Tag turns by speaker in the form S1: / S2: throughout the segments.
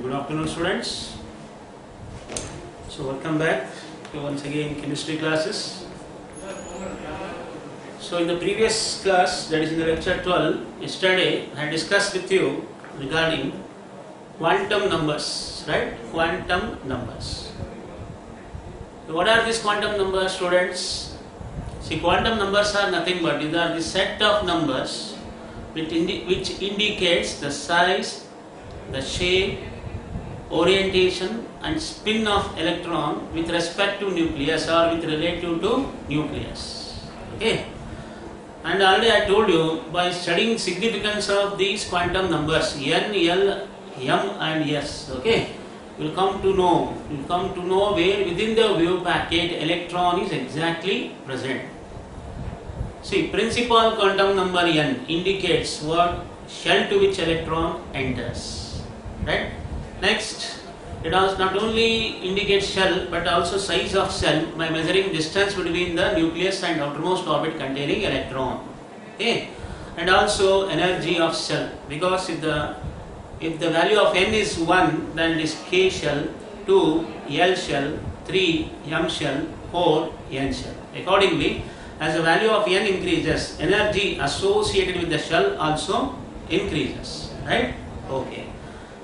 S1: Good afternoon, students. So welcome back to once again chemistry classes. So in the previous class, that is in the lecture 12, yesterday I discussed with you regarding quantum numbers, right? Quantum numbers. So what are these quantum numbers, students? See, quantum numbers are nothing but these are the set of numbers which indicates the size, the shape, orientation and spin of electron with respect to nucleus or with relative to nucleus. Okay. And already I told you, by studying significance of these quantum numbers n, l, m and s, okay, you will come to know where within the wave packet electron is exactly present. See, principal quantum number n indicates what? Shell to which electron enters, right? Next, it also not only indicates shell but also size of shell by measuring distance between the nucleus and outermost orbit containing electron. Okay, and also energy of shell, because if the value of n is 1, then it is k shell, 2 l shell, 3 m shell, 4 n shell. Accordingly, as the value of n increases, energy associated with the shell also increases, right? Okay.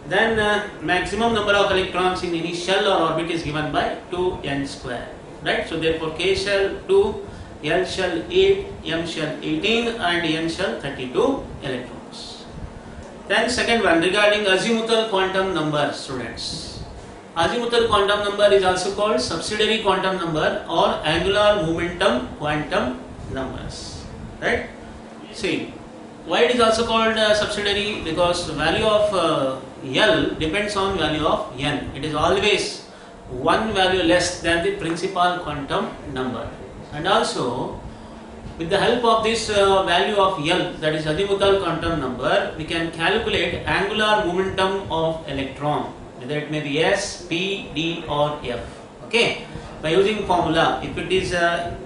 S1: Then maximum number of electrons in any shell or orbit is given by 2n square, right? So therefore k shell 2, l shell 8, m shell 18 and n shell 32 electrons. Then second one, regarding azimuthal quantum number, students. Azimuthal quantum number is also called subsidiary quantum number or angular momentum quantum numbers, right? See, why it is also called subsidiary? Because the value of L depends on value of n. It is always one value less than the principal quantum number. And also, with the help of this value of L, that is azimuthal quantum number, we can calculate angular momentum of electron, whether it may be S, P, D or F. Okay, by using formula, if it is a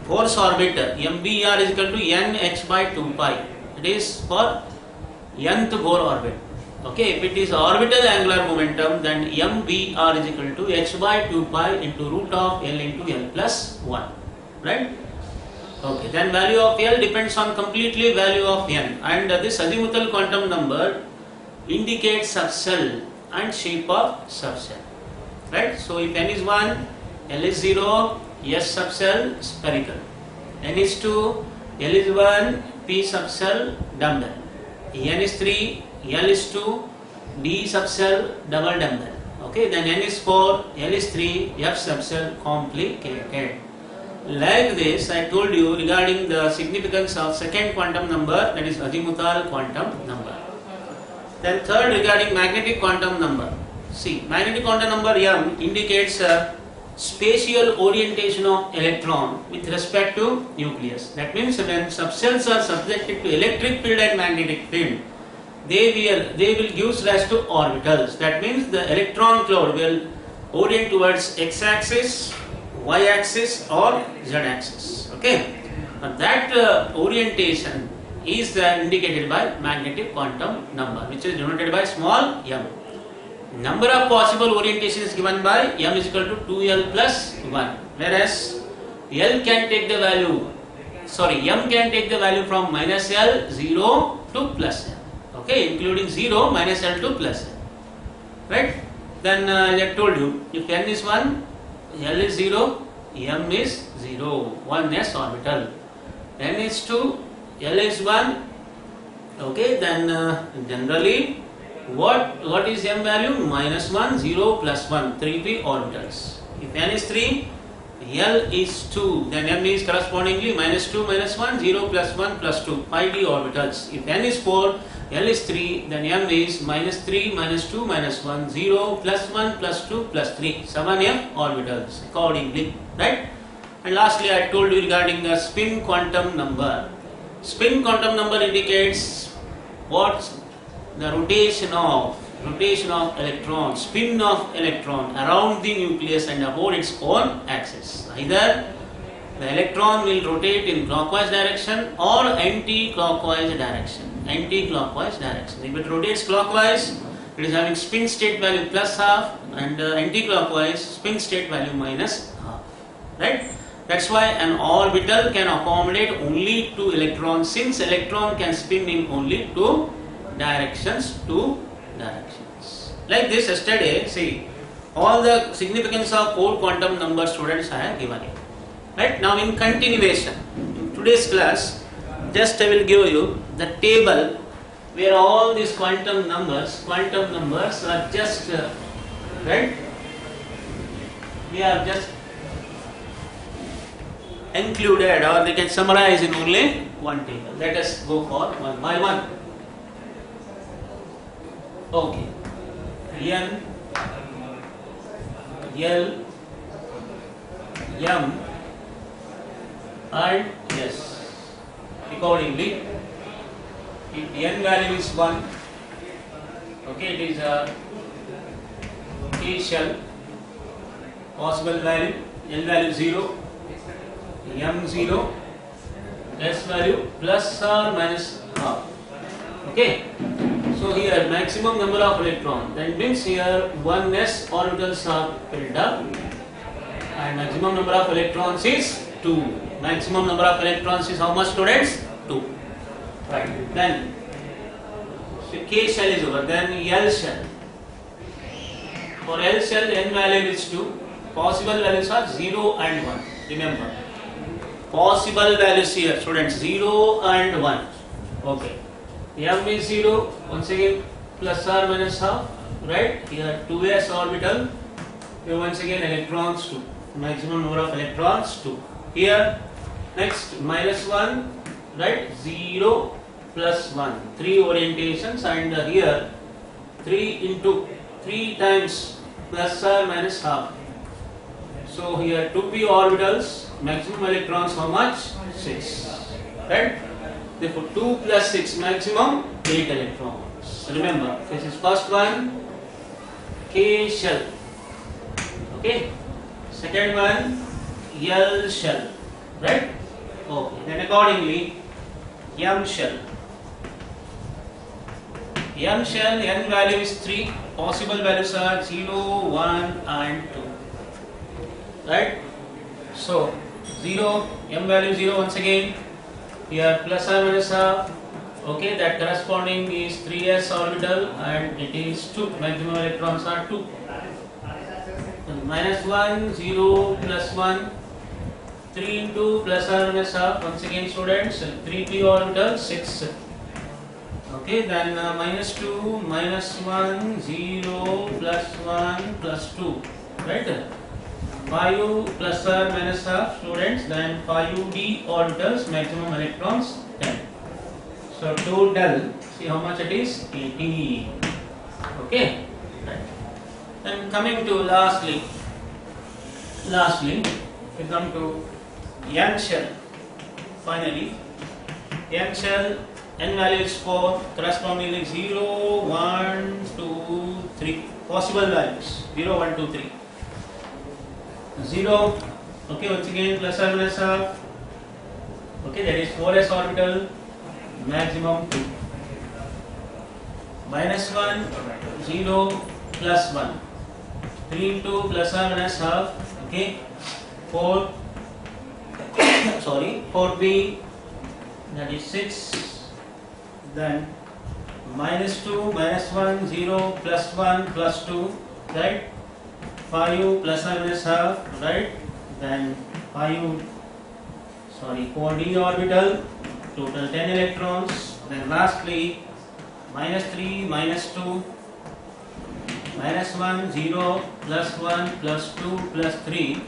S1: force orbit, MVR is equal to NH by 2 pi. It is for nth Bohr orbit. Okay, if it is orbital angular momentum, then mvr is equal to h by 2 pi into root of L into L plus 1, right? Okay, then value of L depends on completely value of n, and this azimuthal quantum number indicates subcell and shape of subcell, right? So if n is 1, L is 0, S subcell spherical, n is 2, L is 1, P subcell dumbbell, n is 3, L is 2, D subcell double dumbbell. Okay, then n is 4, L is 3, F subcell complicated. Like this, I told you regarding the significance of second quantum number, that is azimuthal quantum number. Then third, regarding magnetic quantum number. See, magnetic quantum number m indicates spatial orientation of electron with respect to nucleus. That means when subcells are subjected to electric field and magnetic field, they will give rise to orbitals. That means the electron cloud will orient towards x-axis, y-axis or z-axis. Okay, and that orientation is indicated by magnetic quantum number, which is denoted by small m. Number of possible orientation is given by m is equal to 2l plus 1, whereas m can take the value from minus l, 0 to plus l. Okay, including 0, minus l to plus l, right? Then I told you, if n is 1, l is 0, m is 0, 1s orbital. n is 2, l is 1. Okay, then generally what is m value? Minus 1, 0, plus 1, 3p orbitals. If n is 3, L is 2, then m is correspondingly minus 2, minus 1, 0, plus 1, plus 2, pi d orbitals. If n is 4, L is 3, then m is minus 3, minus 2, minus 1, 0, plus 1, plus 2, plus 3, 7f orbitals accordingly, right? And lastly, I told you regarding the spin quantum number. Spin quantum number indicates what? The rotation of electron, spin of electron around the nucleus and about its own axis. Either the electron will rotate in clockwise direction or anti-clockwise direction. If it rotates clockwise, It is having spin state value plus half and anti-clockwise spin state value minus half. Right? That's why an orbital can accommodate only 2 electrons, since electron can spin in only 2 directions. Like this yesterday, see, all the significance of 4 quantum numbers students I have given you. Right? Now in continuation, in today's class, just I will give you the table where all these quantum numbers are just right? We are just included, or they can summarize in only one table. Let us go for one by one. Okay. N, L, M and S. Accordingly, if N value is 1, okay, it is a K shell, possible value, L value 0, M 0, S value plus or minus half. Okay, so here maximum number of electrons, that means here 1s orbitals are filled up and maximum number of electrons is 2. Maximum number of electrons is how much, students? 2. Right. Then so K shell is over. Then L shell. For L shell, N value is 2. Possible values are 0 and 1. Remember, possible values here, students, 0 and 1. Okay. M is 0. Once again, plus or minus half. Right. Here 2s orbital. Here once again electrons 2. Maximum number of electrons 2. Here next minus 1. Right. 0 plus 1. 3 orientations, and here 3 into 3 times plus or minus half. So here 2p orbitals, maximum electrons how much? 6. Right? Therefore 2 plus 6, maximum 8 electrons. Remember, this is first one, K shell. Okay. Second one, L shell. Right? Okay. Then accordingly, M shell. M shell, N value is 3. Possible values are 0, 1 and 2. Right? So 0, M value 0 once again. Here plus or minus half. Okay, that corresponding is 3s orbital and it is 2. Maximum electrons are 2. And minus 1, 0, plus 1. 3 into plus or minus half. Once again, students, 3p orbital 6. Okay, then minus 2, minus 1, 0, plus 1, plus 2. Right? 5 plus or minus half, students, then 5d orbitals, maximum electrons 10. So total, see how much it is? 80. Okay. Right. Then coming to lastly, we come to N shell. Finally, N shell, N value is 4, correspondingly 0, 1, 2, 3. Possible values 0, 1, 2, 3. 0, okay, once again plus or minus half. Okay, that is 4s orbital, maximum 2. Minus 1, 0, plus 1. 3 into plus or minus half. Okay, 4. Sorry, 4p, that is 6. Then minus 2, minus 1, 0, plus 1, plus 2, right? 5 plus or minus half, right? Then 4d orbital, total 10 electrons. Then lastly, minus 3, minus 2, minus 1, 0, plus 1, plus 2, plus 3,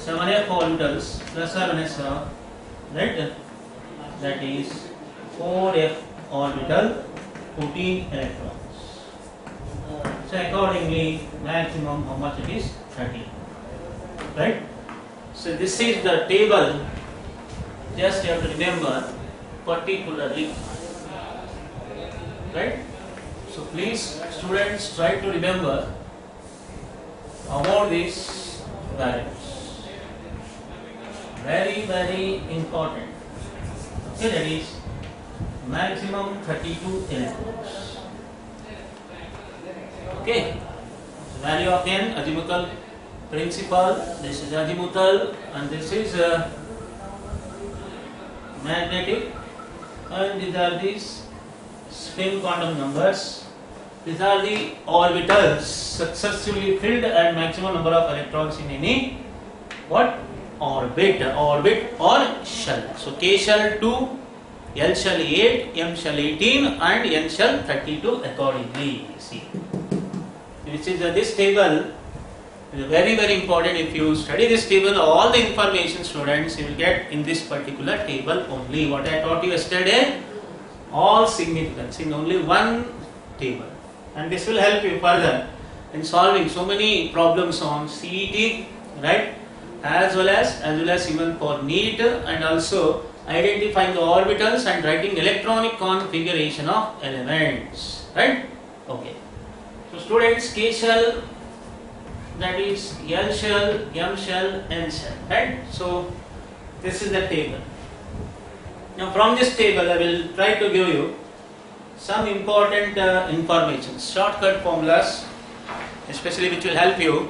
S1: 7f orbitals, plus or minus half, right? That is 4f orbital, 14 electrons. So accordingly, maximum how much it is? 30. Right? So this is the table. Just you have to remember particularly. Right? So please, students, try to remember about these values. Very, very important. Okay, that is maximum 32 electrons. Okay, value of n, azimuthal principal, this is azimuthal and this is magnetic, and these are these spin quantum numbers. These are the orbitals successfully filled at maximum number of electrons in any what? Orbit or shell. So K shell 2, L shell 8, M shell 18 and N shell 32 accordingly. See, which is this table is very important. If you study this table, all the information students you will get in this particular table only. What I taught you yesterday, all significance in only one table, and this will help you further in solving so many problems on CET, right? As well as even for NEET, and also identifying the orbitals and writing electronic configuration of elements, right? Okay. So students, K shell, that is L shell, M shell, N shell, right? So this is the table. Now from this table I will try to give you some important information, shortcut formulas, especially which will help you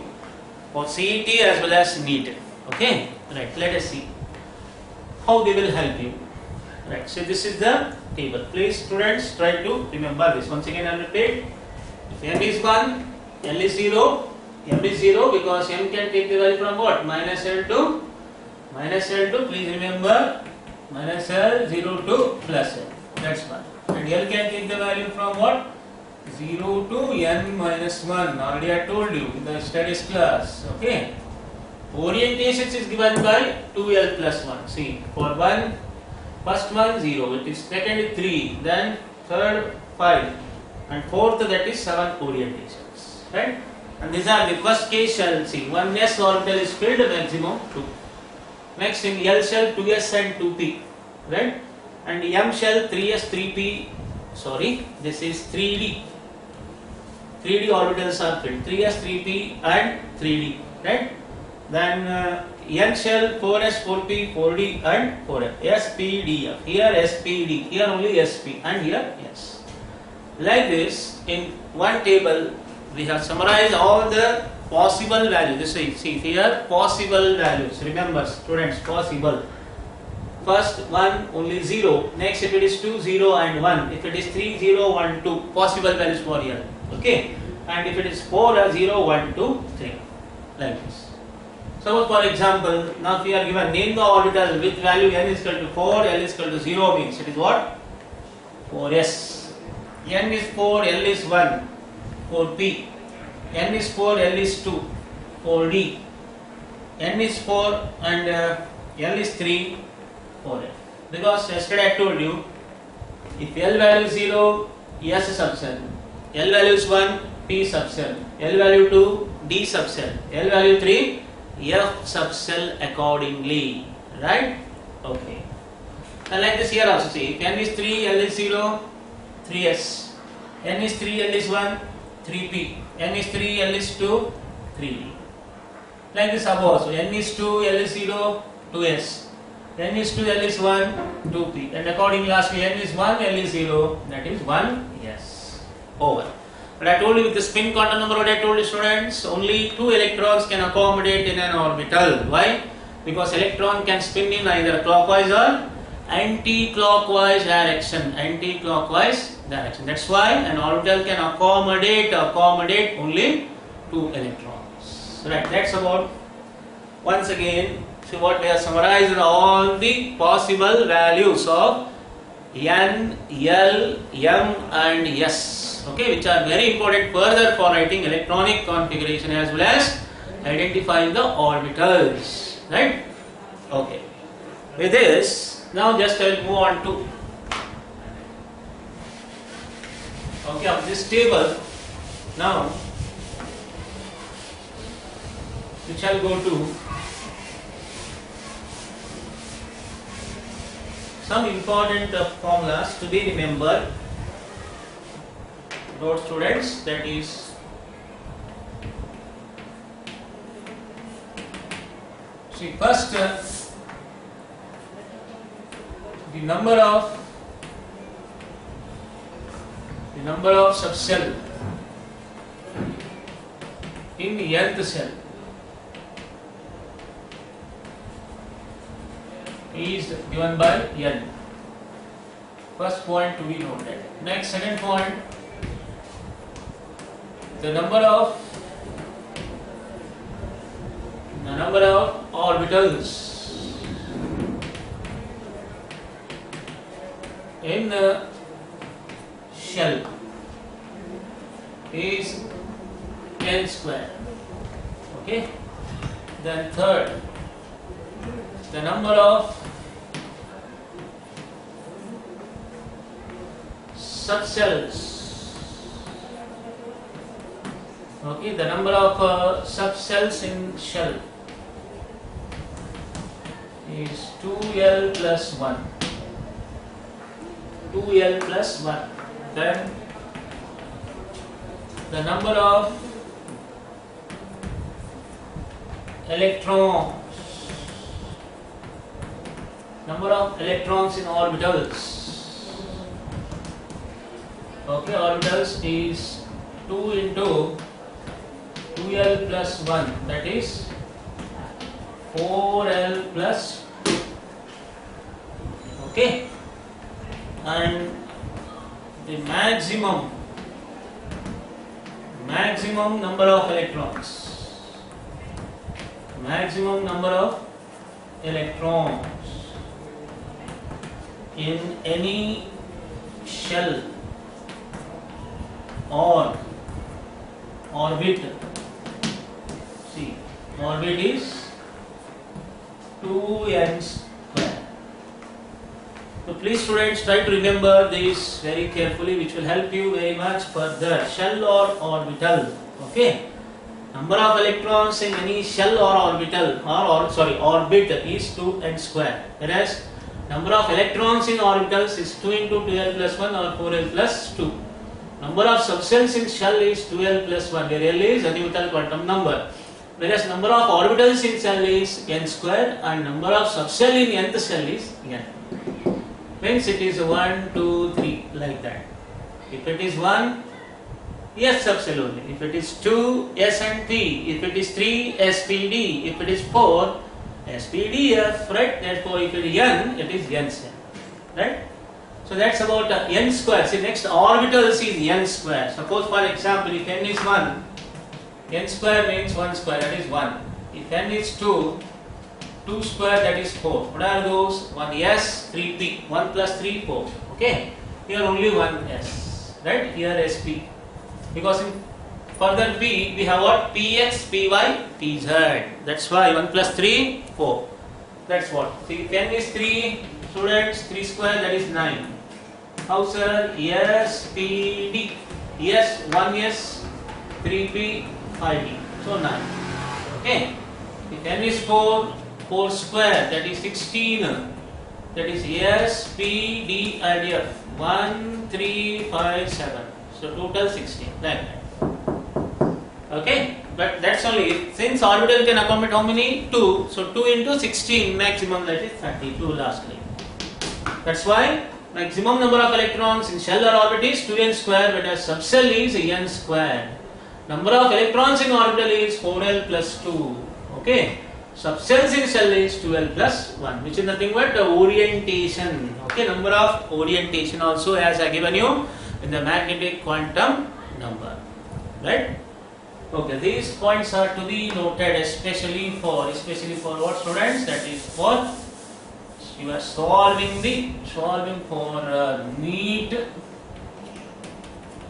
S1: for CET as well as NEET. Okay, right, let us see how they will help you. Right, so this is the table. Please students try to remember this. Once again I repeat, if M is 1, L is 0, M is 0 because M can take the value from what? Minus L to please remember minus L, 0 to plus L, that's one. And L can take the value from what? 0 to N minus 1, already I told you in the studies class. Okay, orientations is given by 2L plus 1. See, for first one 0, it is second 3, then third 5, and fourth that is 7 orientations, right? And these are the first K shell. See, one s orbital is filled maximum 2. Next in L shell 2s and 2p, right? And M shell 3s 3p, sorry, this is 3d. 3d orbitals are filled, 3s 3p and 3d, right? Then N shell 4s 4p 4d and 4f, spdf, here spd, here only sp and here s. Like this, in one table we have summarized all the possible values. This is, see here, possible values. Remember students, possible. First one only 0, next if it is 2, 0 and 1, if it is 3, 0, 1, 2, possible values for here. Okay, and if it is 4, 0, 1, 2, 3, like this. So for example, now if we are given name the orbital with value n is equal to 4, L is equal to 0 means it is what? 4s. N is 4, L is 1, 4p. N is 4, L is 2, 4d. N is 4 and L is 3, 4f. Because yesterday I told you, if L value is 0, S subcell. L value is 1, P subcell. L value 2, D subcell. L value 3, F subcell accordingly, right? Okay. And like this here also, see, if N is 3, L is 0, 3s. N is 3, L is 1, 3p. N is 3, L is 2, 3d. Like this above also, N is 2, L is 0, 2s. N is 2, L is 1, 2p. And accordingly lastly N is 1, L is 0, that is 1, yes. Over. But I told you with the spin quantum number, what I told you students, only 2 electrons can accommodate in an orbital. Why? Because electron can spin in either clockwise or anti-clockwise direction. Anti-clockwise direction. That's why an orbital can accommodate only 2 electrons. Right, that's about, once again, see what we have summarized all the possible values of N, L, M and S. Okay, which are very important further for writing electronic configuration as well as identifying the orbitals, right? Okay, with this now just I will move on to of this table. Now we shall go to some important formulas to be remembered. Note students, that is see first the number of subcell in nth shell is given by n. First point to be noted. Next, second point, the number of orbitals in the shell is n square. Okay. Then third, the number of subcells. Okay, the number of subcells in shell is 2l plus 1. 2l plus 1. Then the number of electrons in orbitals. Okay, orbitals is 2 into 2l plus 1, that is 4l plus 2. Okay, and the maximum number of electrons in any shell or orbit. See, orbit is 2n square. So please students, try to remember this very carefully, which will help you very much further. Shell or orbital. Okay. Number of electrons in any shell or orbital orbit is 2n square. Whereas number of electrons in orbitals is 2 into 2l plus 1 or 4l plus 2. Number of subcells in shell is 2l plus 1. There really is azimuthal quantum number. Whereas number of orbitals in shell is n square and number of subcell in nth shell is n. Means it is 1, 2, 3 like that. If it is 1, S subcell only. If it is 2, S and P. If it is 3, SPD. If it is 4, SPDF. Right? Therefore, if it is n, it is n cell. Right? So that's about n square. See, next orbitals is n square. Suppose for example, if n is 1, n square means 1 square, that is 1. If n is 2, 2 square, that is 4. What are those? 1 S, 3 P. 1 plus 3, 4. Okay? Here only 1 S. Right? Here SP. Because in further P, we have what? PX, PY, PZ. That's why 1 plus 3, 4. That's what. See, if n is 3, students, 3 square, that is 9. How, sir? S, P, D. Yes, 1 S, 3 P, 5 D. So 9. Okay? If n is 4, 4 square, that is 16. That is S, P, D, and F. 1, 3, 5, 7. So total 16. Like that. Okay? But that's only, since orbital can accommodate how many? 2. So 2 into 16 maximum, that is 32 lastly. That's why maximum number of electrons in shell or orbit is 2n square, whereas subcell is n square. Number of electrons in orbital is 4l plus 2. Okay? Subcells in shell is 2l plus 1, which is nothing but the orientation. Okay? Number of orientation also, as I given you in the magnetic quantum number. Right? Okay, these points are to be noted especially for what, students? That is for you are solving for NEET,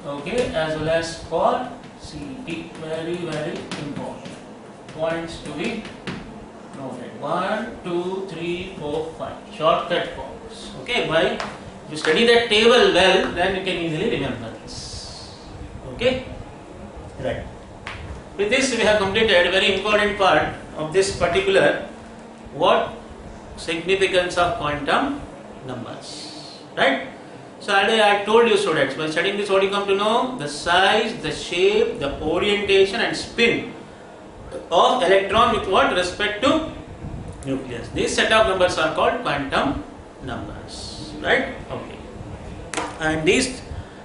S1: okay, as well as for CET. Very, very important points to be noted. 1, 2, 3, 4, 5 shortcut forms. Okay, by if you study that table well, then you can easily remember this. Okay, right. With this, we have completed a very important part of this particular what significance of quantum numbers, right? So I told you, students, by studying this, what you come to know? The size, the shape, the orientation and spin of electron with what respect to nucleus. These set of numbers are called quantum numbers, right? Okay. And these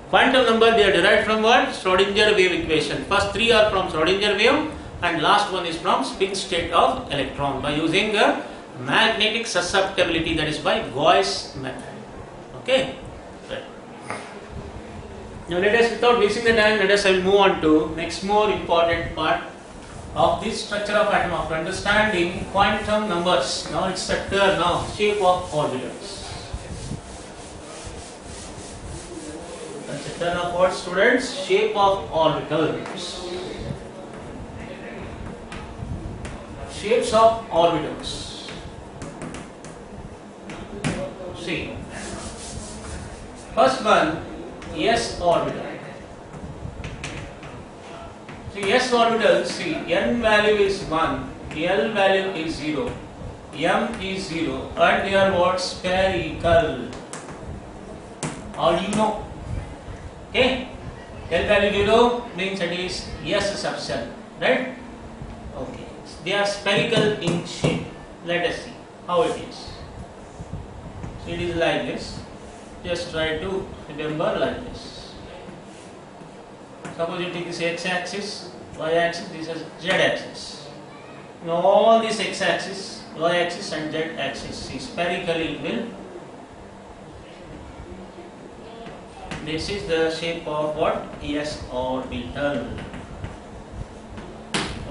S1: quantum numbers, they are derived from what? Schrodinger wave equation. First 3 are from Schrodinger wave and last one is from spin state of electron by using a magnetic susceptibility, that is by Gauss method. Okay. Right. Now let us, without wasting the time, let us move on to next more important part of this structure of atom, after understanding quantum numbers. Now it's the turn now, shape of orbitals. That's the turn of what, students? Shape of orbitals. Shapes of orbitals. See, first one, s orbital. See, s orbital, see, n value is 1, l value is 0, m is 0, and they are what? Spherical. All you know. Okay? L value 0 means it is s sub cell, right? Okay. They are spherical in shape. Let us see how it is. So it is like this. Just try to remember like this. Suppose you take this x-axis, y-axis, this is z-axis. Now all these x-axis, y-axis and z-axis, see, spherically will. This is the shape of what? S orbital.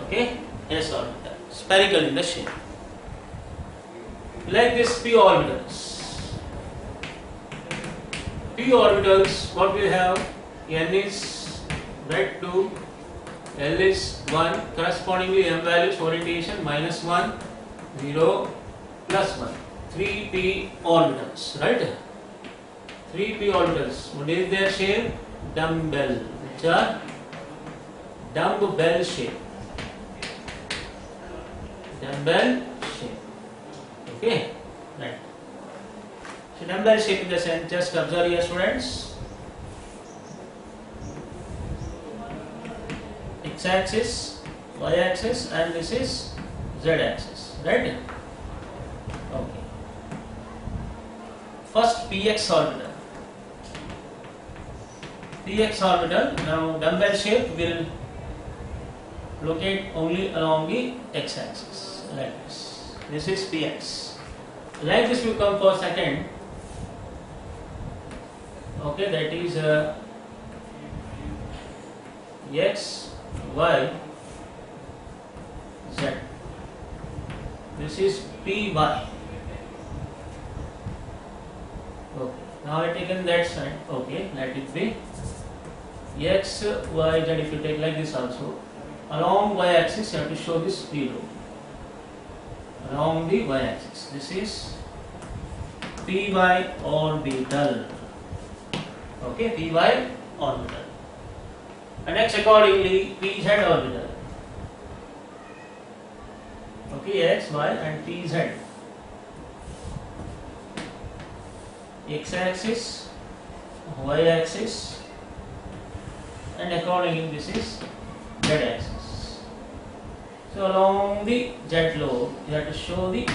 S1: Okay? S orbital. Spherical in the shape. Like this p orbitals. P orbitals, what we have? N is right 2, L is 1, correspondingly m values orientation minus 1, 0, plus 1. 3p orbitals, right? 3p orbitals. What is their shape? Dumbbell. Which are dumbbell shape. Dumbbell shape. Okay? Right. So dumbbell shape in the sense, just observe here, students. X-axis, y-axis, and this is z-axis, right? Okay. First, px orbital. Px orbital, now dumbbell shape will locate only along the x-axis, like this. This is px. Like this will come for second. Okay, that is x, y, z. This is py. Okay, now I taken that side. Okay, let it be x, y, z. If you take like this also, along y-axis you have to show this 0. Along the y-axis, this is py orbital. Okay, py orbital. And next, accordingly, pz orbital. Okay, x, y, and pz. X-axis, y-axis, and accordingly this is z-axis. So along the z lobe, you have to show the,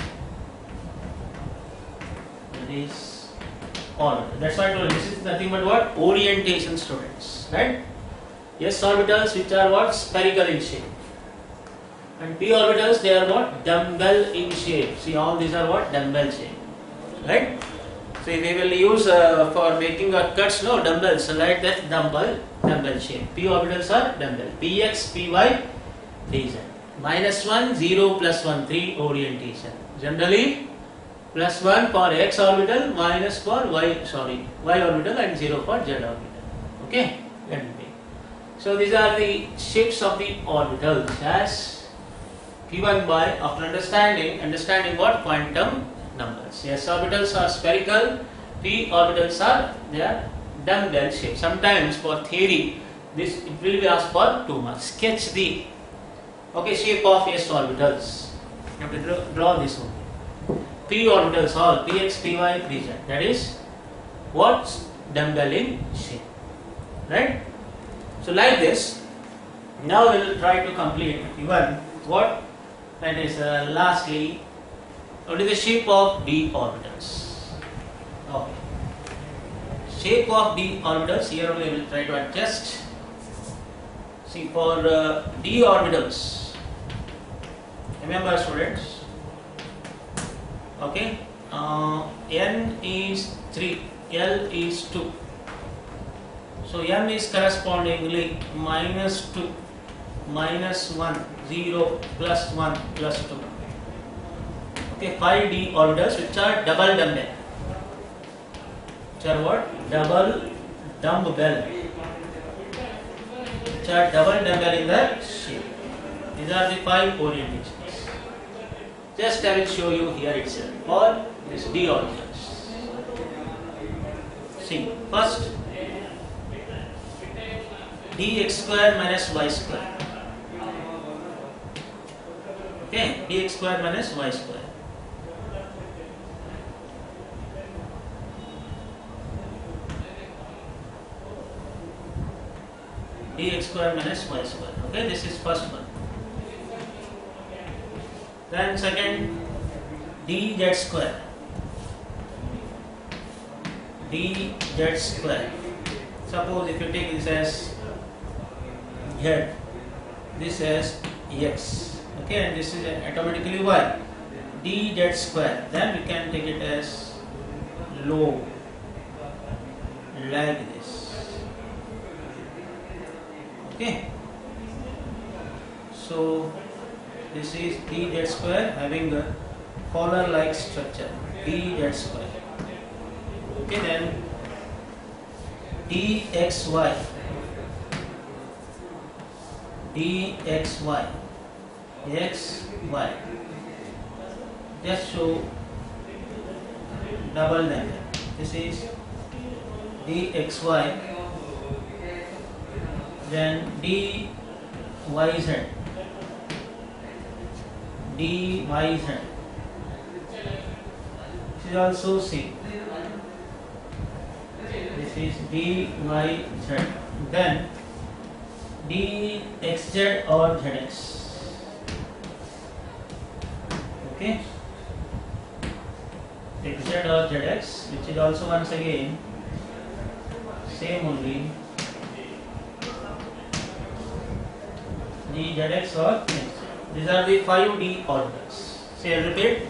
S1: that is orbital. That's why I told you, this is nothing but what? Orientation, students, right? S orbitals, which are what? Spherical in shape. And p orbitals, they are what? Dumbbell in shape. See, all these are what? Dumbbell shape, right? So we will use for making our cuts, no, dumbbells, so like that dumbbell shape. P orbitals are dumbbell. Px, py, pz. Minus 1, 0, plus 1, 3 orientation. Generally, plus 1 for x orbital, minus for y orbital, and 0 for z orbital. Okay? Let me take. So these are the shapes of the orbitals as given by, after understanding what? Quantum numbers. S orbitals are spherical, p orbitals are, they are dumbbell shape. Sometimes for theory, this it will be asked for 2 marks. Sketch the shape of s orbitals. You have to draw this one. P orbitals all px, py, pz. That is what? Dumbbell in shape. Right? So like this. Now we will try to complete even what? That is lastly, what is the shape of d orbitals? Okay. Shape of d orbitals, here we will try to adjust. See, for d orbitals, Remember students, okay, n is 3, L is 2, so m is correspondingly -2, -1, 0, +1, +2. Okay, 5 d orbitals which are double dumbbell. Which are what? Double dumbbell. Which are double dumbbell in the shape. These are the 5 orientations. Just I will show you here itself for this d orbitals. See, first dx square minus y square. Okay, dx square minus y square. Dx square minus y square. Okay, this is first one. Then second, dz square. Dz square. Suppose if you take this as z, this as x. Okay, and this is automatically y. Dz square. Then we can take it as log, like this. Okay, so this is dz square having a collar like structure, dz square. Okay, then dxy, xy, just show double number. This is dxy, then dyz, dyz. This is also same. This is dyz. Then dxz or zx. Okay, xz or zx, which is also once again same only. Zx or x. These are the 5d orbitals. See, I repeat: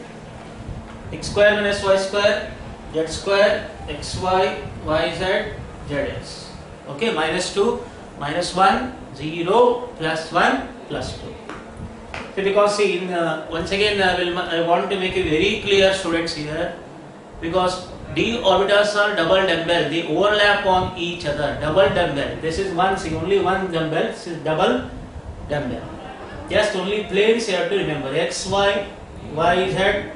S1: x square minus y square, z square, xy, yz, zx. Okay, -2, -1, 0, +1, +2. So because see, once again I want to make it very clear, students, here, because d orbitals are double dumbbell. They overlap on each other. Double dumbbell. This is one. See, only one dumbbell. This is double dumbbell. Just only planes you have to remember: x, y, y, z,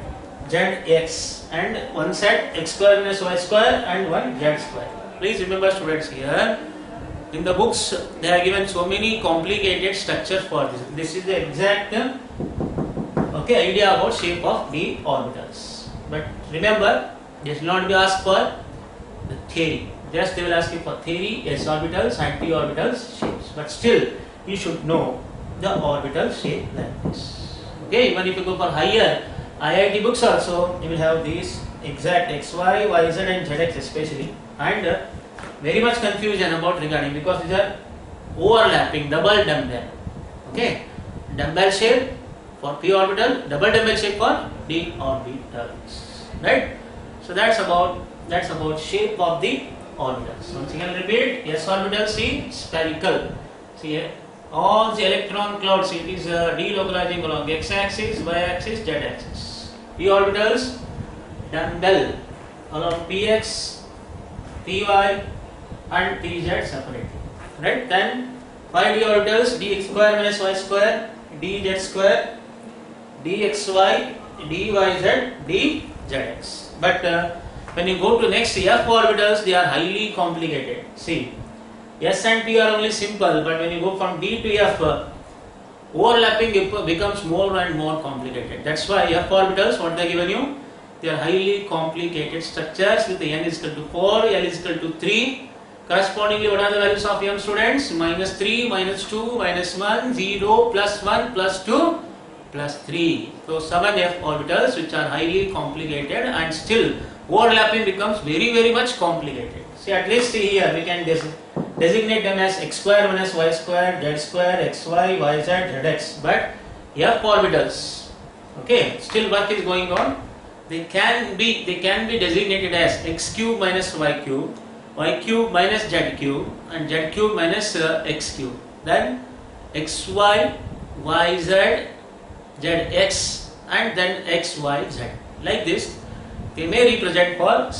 S1: z, x, and one set x square minus y square and one z square. Please remember, students, here in the books they have given so many complicated structures for this. This is the exact idea about shape of d orbitals. But remember, they should not be asked for the theory. Just they will ask you for theory, s orbitals and p orbitals shapes. But still, you should know the orbital shape like this. Okay, even if you go for higher IIT books also, you will have these exact xy, yz and zx especially, and very much confusion about regarding, because these are overlapping double dumbbell. Okay, dumbbell shape for p orbital, double dumbbell shape for d orbitals. Right? So that's about shape of the orbitals. Once again repeat: s orbital, see, spherical. See here, all the electron clouds, it is delocalizing along x-axis, y-axis, z-axis. P orbitals, dumbbell along px, py and pz separately. Right? Then 5d orbitals: dx square minus y square, dz square, dxy, dyz, dzx. But when you go to next f orbitals, they are highly complicated. See, s and p are only simple, but when you go from d to f, overlapping becomes more and more complicated. That's why f orbitals, what they are given you, they are highly complicated structures with the n is equal to 4, l is equal to 3. Correspondingly, what are the values of m, students? -3, -2, -1, 0, +1, +2, +3. So 7 f orbitals which are highly complicated, and still overlapping becomes very, very much complicated. See, at least here we can designate them as x square minus y square, z square, xy, yz, zx. But f orbitals, Okay, still work is going on. They can be designated as x cube minus y cube minus z cube, and z cube minus x cube. Then xy, yz, zx, and then xyz. Like this, they may represent for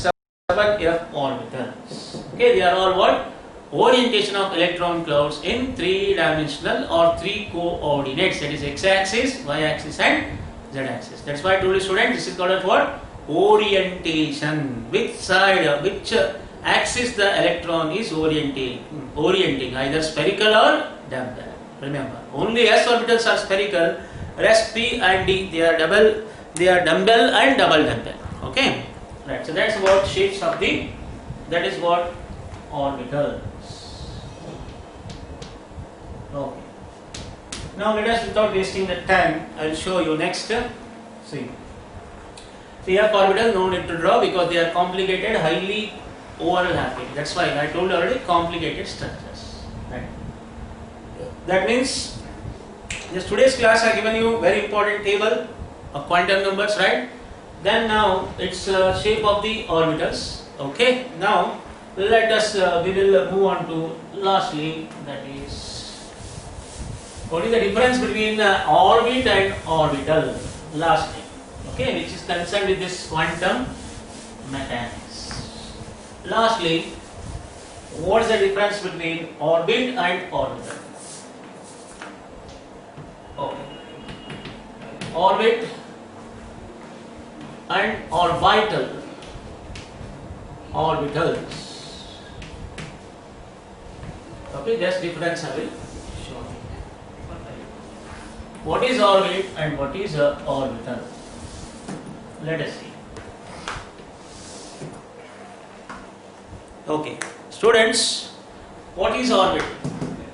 S1: 7f orbitals. Okay, they are all what? Orientation of electron clouds in 3-dimensional or 3 coordinates, that is x-axis, y-axis and z-axis. That's why I told you students, this is called as what? Orientation. Which side, which axis the electron is orienting, either spherical or dumbbell. Remember, only s orbitals are spherical, rest p and d, they are dumbbell and double dumbbell. Okay, right. So that's what shapes of the, that is what orbitals. Okay. Now let us, without wasting the time, I will show you next. See, F orbital no need to draw because they are complicated, highly overlapping. That's why I told you already, complicated structures. Right. That means, just today's class I have given you very important table of quantum numbers, right? Then now it's shape of the orbitals. Okay. Now let us we will move on to lastly, that is, what is the difference between orbit and orbital? Lastly, okay, which is concerned with this quantum mechanics. Lastly, what is the difference between orbit and orbital? Okay, orbit and orbital, orbitals. Okay, just difference I will show you. What is orbit and what is orbital? Let us see. Okay, students, what is orbit?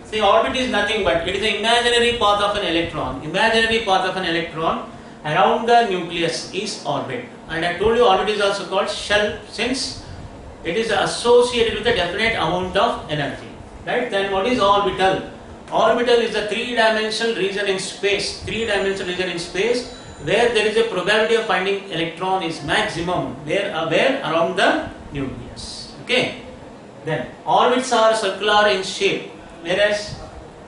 S1: See, orbit is nothing but it is the imaginary path of an electron. Imaginary path of an electron around the nucleus is orbit. And I told you orbit is also called shell since it is associated with a definite amount of energy. Right? Then what is orbital? Orbital is a 3-dimensional region in space. 3-dimensional region in space where there is a probability of finding electron is maximum. Where around the nucleus. Okay. Then orbits are circular in shape, whereas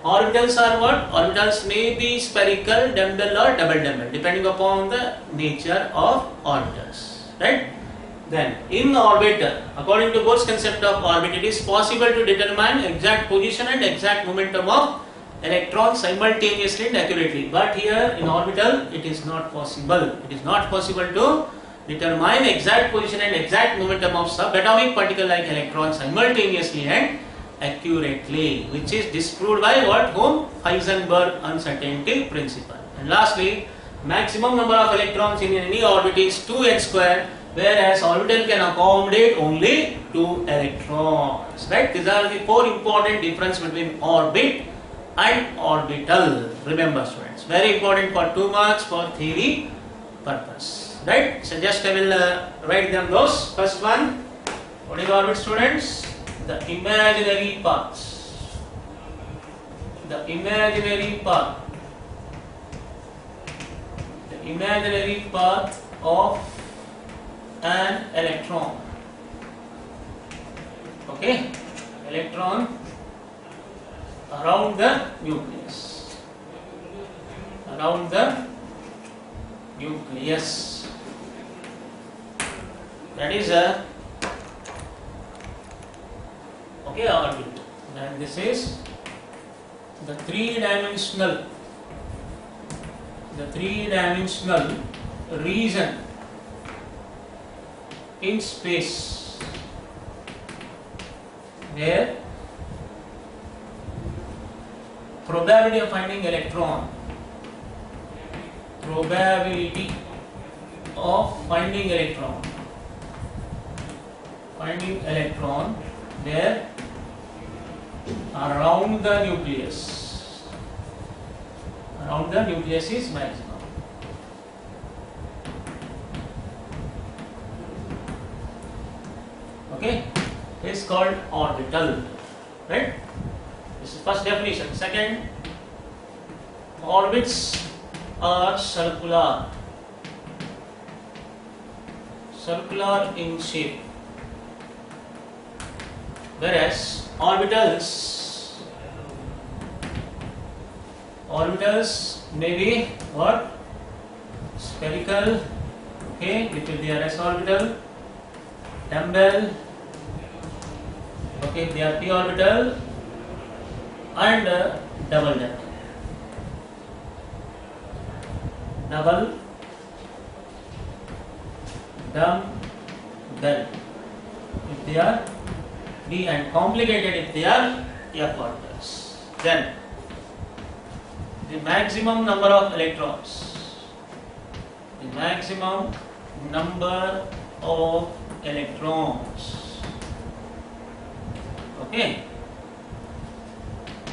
S1: orbitals are what? Orbitals may be spherical, dumbbell or double dumbbell, depending upon the nature of orbitals. Right? Then in orbit, according to Bohr's concept of orbit, it is possible to determine exact position and exact momentum of electrons simultaneously and accurately. But here in orbital, it is not possible. It is not possible to determine exact position and exact momentum of subatomic particle like electrons simultaneously and accurately, which is disproved by what? Whom? Heisenberg uncertainty principle. And lastly, maximum number of electrons in any orbit is 2n square, whereas orbital can accommodate only 2 electrons. Right? These are the 4 important difference between orbit and orbital. Remember, students, very important for 2 marks for theory purpose. Right? So just I will write them those. First one, what is orbit, students? The imaginary paths. The imaginary path. The imaginary path of an electron. Okay, electron around the nucleus. Around the nucleus. That is a okay orbit. Then this is the three-dimensional region in space where probability of finding electron there around the nucleus is maximum. Okay, it's called orbital, right? This is first definition. Second, orbits are circular. circular in shape, whereas orbitals may be what? Spherical, okay, which will be a s orbital, dumbbell, okay, they are p orbital, and double dumbbell. Double dumbbell if they are d, and complicated if they are f orbitals. Then the maximum number of electrons. The maximum number of electrons, okay,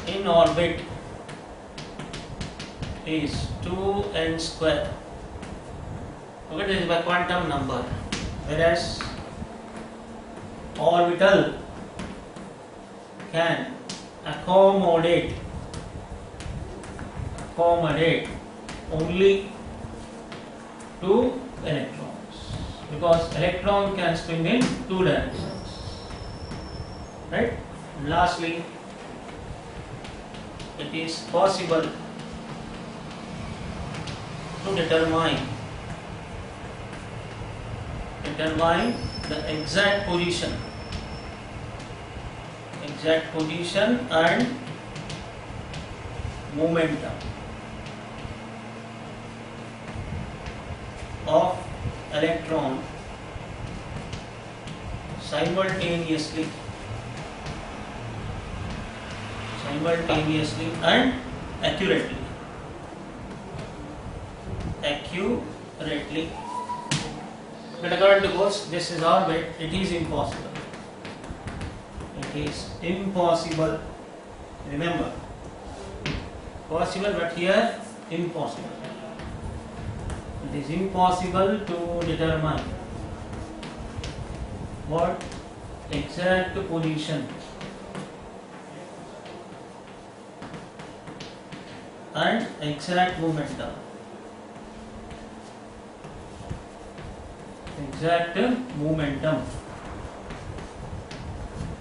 S1: in orbit is 2n square. Okay, this is a quantum number, whereas orbital can accommodate only 2 electrons, because electron can spin in 2 directions, right? And lastly, it is possible to determine the exact position and momentum of electron simultaneously and accurately. But according to Bose, this is orbit, it is impossible. Remember, possible, but here impossible. It is impossible to determine what exact position and exact momentum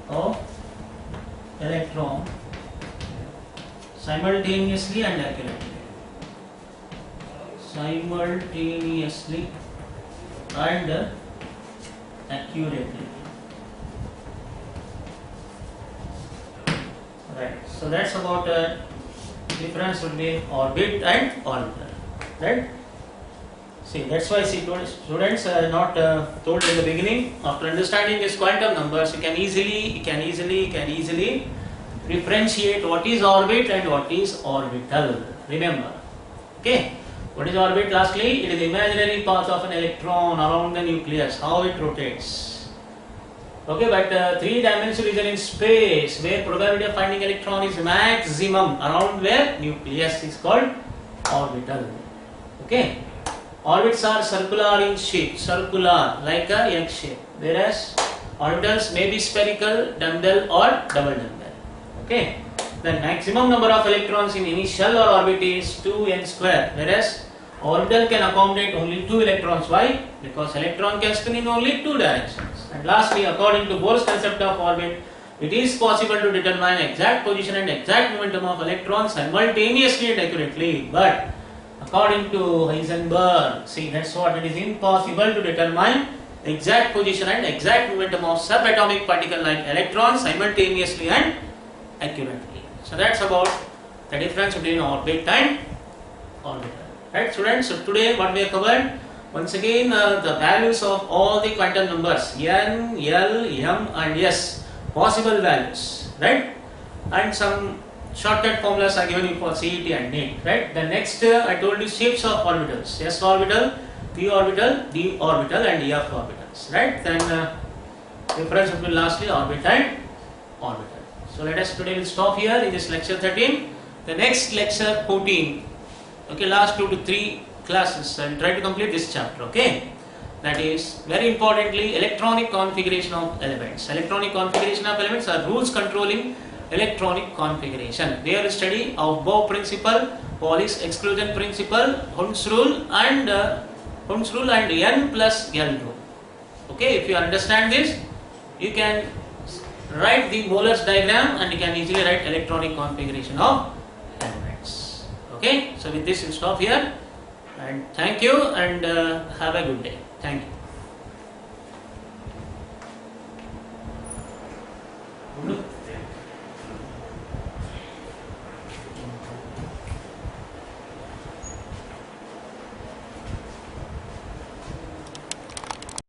S1: of electron simultaneously and accurately. Right. So that's about difference between orbit and orbital. Right. See, that's why students are not told in the beginning. After understanding these quantum numbers, you can easily differentiate what is orbit and what is orbital. Remember, okay? What is orbit? Lastly, it is the imaginary path of an electron around the nucleus, how it rotates. Okay, but 3-dimensional region in space where probability of finding electron is maximum around where nucleus is called orbital. Okay. Orbits are circular in shape, like a egg shape, whereas orbitals may be spherical, dumbbell or double dumbbell. Okay. The maximum number of electrons in any shell or orbit is 2n square, whereas orbital can accommodate only 2 electrons. Why? Because electron can spin in only 2 directions. And lastly, according to Bohr's concept of orbit, it is possible to determine exact position and exact momentum of electrons simultaneously and accurately, but according to Heisenberg, see, that's what it is impossible to determine exact position and exact momentum of subatomic particle like electrons simultaneously and accurately. So that's about the difference between orbit and orbital. Right, students? So today what we have covered, once again the values of all the quantum numbers n, l, m and s, possible values, right? And some shortcut formulas are given you for CET and NEET, right? The next I told you shapes of orbitals, s orbital, p orbital, d orbital and f orbitals, right? Then difference between lastly orbit and orbital. So let us today will stop here in this lecture 13. The next lecture 14, okay, last 2 to 3 classes I will try to complete this chapter, okay? That is very importantly electronic configuration of elements. Electronic configuration of elements are rules controlling electronic configuration. They are study of Bohr principle, Pauli's exclusion principle, Hund's rule and N plus L rule. Okay, if you understand this, you can write the Bowler's diagram and you can easily write electronic configuration of elements. Okay, so with this we'll stop here, and thank you, and have a good day. Thank you.